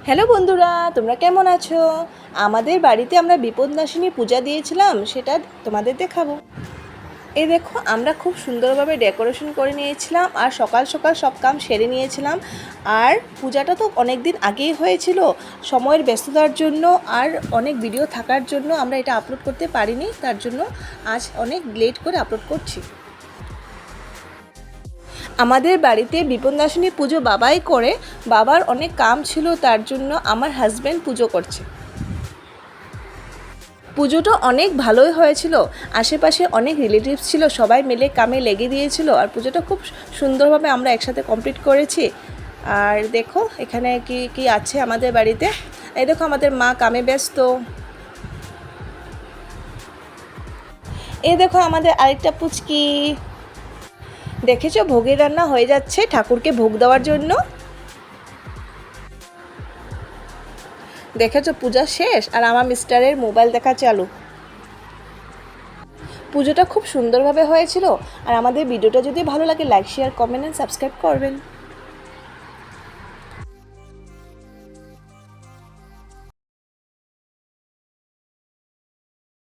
Hello বন্ধুরা, তোমরা কেমন আছো? আমাদের বাড়িতে আমরা বিপদনাশিনী পূজা দিয়েছিলাম, সেটা তোমাদের দেখাবো। এই দেখো, আমরা খুব সুন্দরভাবে ডেকোরেশন করে নিয়েছিলাম আর সকাল সকাল সব কাম সেরে নিয়েছিলাম। আর পূজাটা তো অনেক দিন আগেই হয়েছিল, সময়ের ব্যস্ততার জন্য আর অনেক ভিডিও থাকার জন্য আমরা এটা আপলোড করতে পারিনি। তার জন্য আজ অনেক লেট করে আপলোড করছি। আমাদের বাড়িতে বিপদনাশিনী পুজো বাবাই করে, বাবার অনেক কাম ছিল, তার জন্য আমার হাজব্যান্ড পুজো করছে। পুজোটা অনেক ভালোই হয়েছিল, আশেপাশে অনেক রিলেটিভস ছিল, সবাই মিলে কামে লেগে দিয়েছিল আর পুজোটা খুব সুন্দরভাবে আমরা একসাথে কমপ্লিট করেছি। আর দেখো এখানে কি কি আছে আমাদের বাড়িতে। এই দেখো আমাদের মা কামে ব্যস্ত। এই দেখো আমাদের আরেকটা পুচকি। দেখেছো, ভোগের রান্না হয়ে যাচ্ছে ঠাকুরকে ভোগ দেওয়ার জন্য। দেখেছো, পূজা শেষ আর আমার মিস্টারের মোবাইল দেখা চালু। পুজোটা খুব সুন্দরভাবে হয়েছিল। আর আমাদের ভিডিওটা যদি ভালো লাগে, like, share, comment and subscribe করবেন।